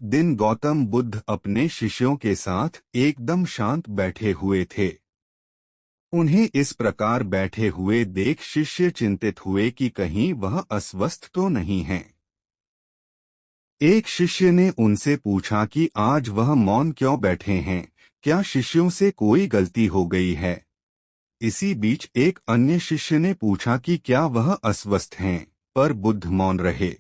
दिन गौतम बुद्ध अपने शिष्यों के साथ एकदम शांत बैठे हुए थे। उन्हें इस प्रकार बैठे हुए देख शिष्य चिंतित हुए कि कहीं वह अस्वस्थ तो नहीं हैं। एक शिष्य ने उनसे पूछा कि आज वह मौन क्यों बैठे हैं, क्या शिष्यों से कोई गलती हो गई है। इसी बीच एक अन्य शिष्य ने पूछा कि क्या वह अस्वस्थ हैं, पर बुद्ध मौन रहे।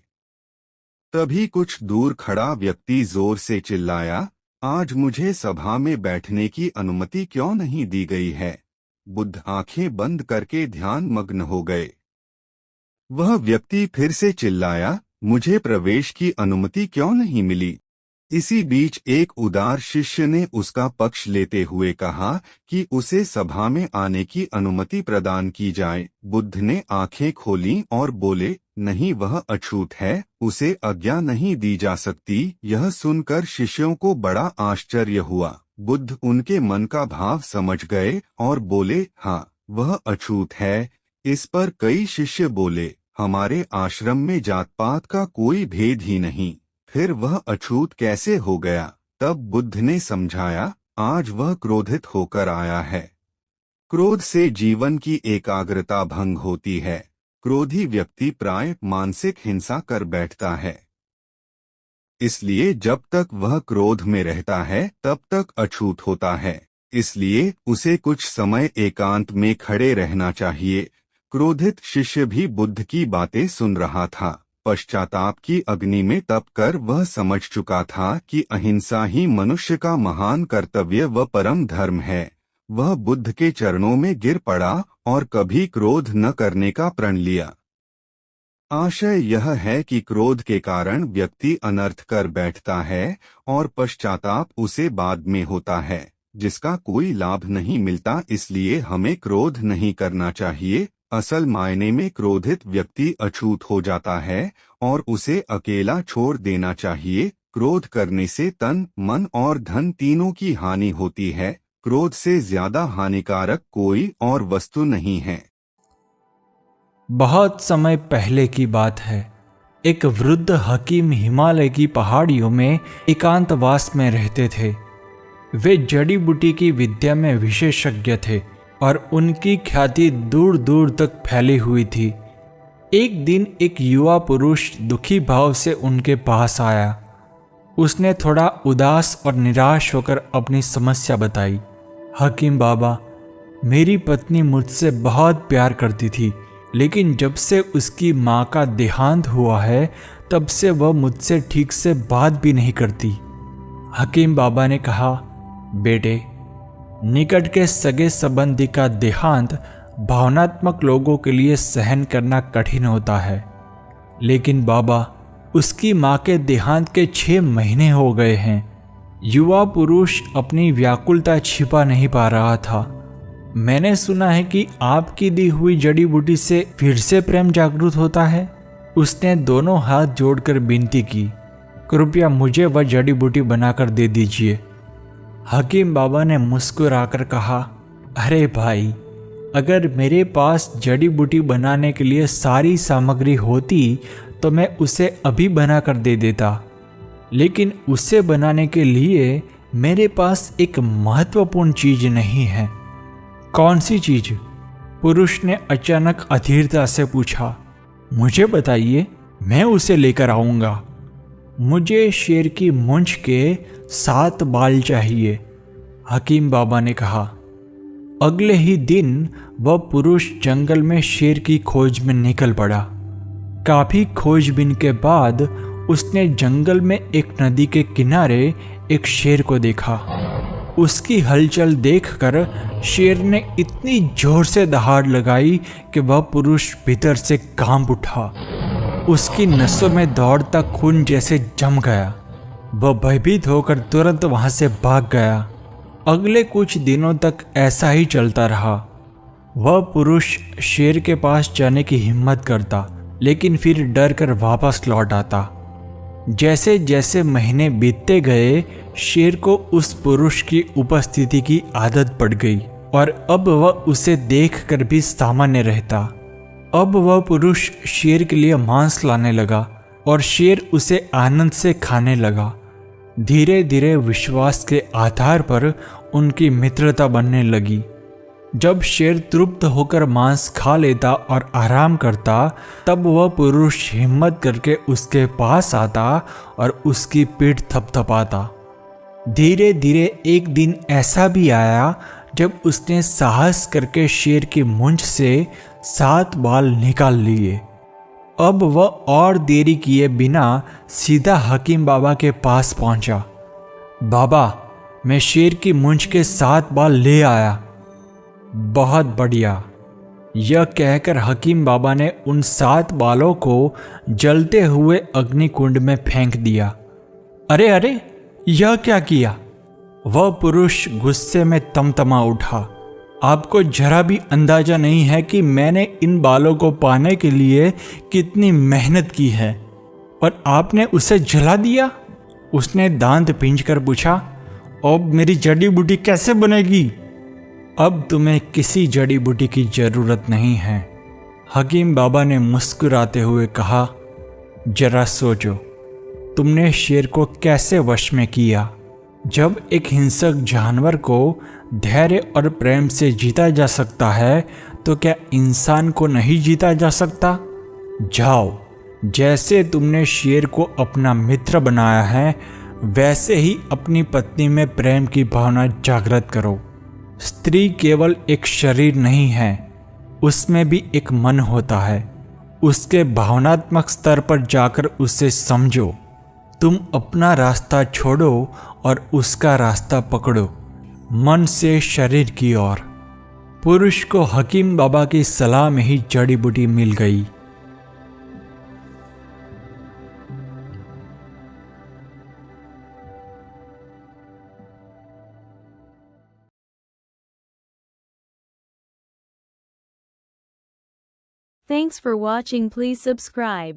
तभी कुछ दूर खड़ा व्यक्ति जोर से चिल्लाया, आज मुझे सभा में बैठने की अनुमति क्यों नहीं दी गई है। बुद्ध आंखें बंद करके ध्यान मग्न हो गए। वह व्यक्ति फिर से चिल्लाया, मुझे प्रवेश की अनुमति क्यों नहीं मिली। इसी बीच एक उदार शिष्य ने उसका पक्ष लेते हुए कहा कि उसे सभा में आने की अनुमति प्रदान की जाए। बुद्ध ने आंखें खोलीं और बोले, नहीं, वह अछूत है, उसे आज्ञा नहीं दी जा सकती। यह सुनकर शिष्यों को बड़ा आश्चर्य हुआ। बुद्ध उनके मन का भाव समझ गए और बोले, हाँ, वह अछूत है। इस पर कई शिष्य बोले, हमारे आश्रम में जात पात का कोई भेद ही नहीं, फिर वह अछूत कैसे हो गया। तब बुद्ध ने समझाया, आज वह क्रोधित होकर आया है। क्रोध से जीवन की एकाग्रता भंग होती है। क्रोधी व्यक्ति प्राय मानसिक हिंसा कर बैठता है। इसलिए जब तक वह क्रोध में रहता है तब तक अछूत होता है। इसलिए उसे कुछ समय एकांत में खड़े रहना चाहिए। क्रोधित शिष्य भी बुद्ध की बातें सुन रहा था। पश्चाताप की अग्नि में तप कर वह समझ चुका था कि अहिंसा ही मनुष्य का महान कर्तव्य व परम धर्म है। वह बुद्ध के चरणों में गिर पड़ा और कभी क्रोध न करने का प्रण लिया। आशय यह है कि क्रोध के कारण व्यक्ति अनर्थ कर बैठता है और पश्चाताप उसे बाद में होता है, जिसका कोई लाभ नहीं मिलता। इसलिए हमें क्रोध नहीं करना चाहिए। असल मायने में क्रोधित व्यक्ति अछूत हो जाता है और उसे अकेला छोड़ देना चाहिए। क्रोध करने से तन, मन और धन तीनों की हानि होती है। क्रोध से ज्यादा हानिकारक कोई और वस्तु नहीं है। बहुत समय पहले की बात है। एक वृद्ध हकीम हिमालय की पहाड़ियों में एकांतवास में रहते थे। वे जड़ी बूटी की विद्या में विशेषज्ञ थे और उनकी ख्याति दूर दूर तक फैली हुई थी। एक दिन एक युवा पुरुष दुखी भाव से उनके पास आया। उसने थोड़ा उदास और निराश होकर अपनी समस्या बताई। हकीम बाबा, मेरी पत्नी मुझसे बहुत प्यार करती थी, लेकिन जब से उसकी माँ का देहांत हुआ है तब से वह मुझसे ठीक से बात भी नहीं करती। हकीम बाबा ने कहा, बेटे, निकट के सगे संबंधी का देहांत भावनात्मक लोगों के लिए सहन करना कठिन होता है, लेकिन बाबा, उसकी माँ के देहांत के 6 महीने हो गए हैं। युवा पुरुष अपनी व्याकुलता छिपा नहीं पा रहा था। मैंने सुना है कि आपकी दी हुई जड़ी बूटी से फिर से प्रेम जागृत होता है। उसने दोनों हाथ जोड़कर विनती की, कृपया मुझे वह जड़ी बूटी बनाकर दे दीजिए। हकीम बाबा ने मुस्कुराकर कहा, अरे भाई, अगर मेरे पास जड़ी बूटी बनाने के लिए सारी सामग्री होती तो मैं उसे अभी बनाकर दे देता, लेकिन उसे बनाने के लिए मेरे पास एक महत्वपूर्ण चीज नहीं है। कौन सी चीज? पुरुष ने अचानक अधीरता से पूछा। मुझे बताइए, मैं उसे लेकर आऊंगा। मुझे शेर की मूंछ के 7 बाल चाहिए, हकीम बाबा ने कहा। अगले ही दिन वह पुरुष जंगल में शेर की खोज में निकल पड़ा। काफी खोजबीन के बाद उसने जंगल में एक नदी के किनारे एक शेर को देखा। उसकी हलचल देखकर शेर ने इतनी जोर से दहाड़ लगाई कि वह पुरुष भीतर से कांप उठा। उसकी नसों में दौड़ता खून जैसे जम गया। वह भयभीत होकर तुरंत वहां से भाग गया। अगले कुछ दिनों तक ऐसा ही चलता रहा। वह पुरुष शेर के पास जाने की हिम्मत करता, लेकिन फिर डर कर वापस लौट आता। जैसे जैसे महीने बीतते गए, शेर को उस पुरुष की उपस्थिति की आदत पड़ गई और अब वह उसे देखकर भी सामान्य रहता। अब वह पुरुष शेर के लिए मांस लाने लगा और शेर उसे आनंद से खाने लगा। धीरे धीरे विश्वास के आधार पर उनकी मित्रता बनने लगी। जब शेर तृप्त होकर मांस खा लेता और आराम करता, तब वह पुरुष हिम्मत करके उसके पास आता और उसकी पीठ थपथपाता। धीरे धीरे एक दिन ऐसा भी आया जब उसने साहस करके शेर की मूंछ से 7 बाल निकाल लिए। अब वह और देरी किए बिना सीधा हकीम बाबा के पास पहुंचा। बाबा, मैं शेर की मूंछ के 7 बाल ले आया। बहुत बढ़िया। यह कहकर हकीम बाबा ने उन 7 बालों को जलते हुए अग्निकुंड में फेंक दिया। अरे अरे, यह क्या किया? वह पुरुष गुस्से में तमतमा उठा। आपको जरा भी अंदाजा नहीं है कि मैंने इन बालों को पाने के लिए कितनी मेहनत की है, और आपने उसे जला दिया। उसने दांत पींचकर पूछा, अब मेरी जड़ी बूटी कैसे बनेगी? अब तुम्हें किसी जड़ी बूटी की जरूरत नहीं है, हकीम बाबा ने मुस्कुराते हुए कहा। जरा सोचो, तुमने शेर को कैसे वश में किया? जब एक हिंसक जानवर को धैर्य और प्रेम से जीता जा सकता है, तो क्या इंसान को नहीं जीता जा सकता? जाओ, जैसे तुमने शेर को अपना मित्र बनाया है, वैसे ही अपनी पत्नी में प्रेम की भावना जागृत करो। स्त्री केवल एक शरीर नहीं है, उसमें भी एक मन होता है। उसके भावनात्मक स्तर पर जाकर उसे समझो। तुम अपना रास्ता छोड़ो और उसका रास्ता पकड़ो, मन से शरीर की ओर। पुरुष को हकीम बाबा की सलाह में ही जड़ी बूटी मिल गई। Thanks for watching. Please subscribe.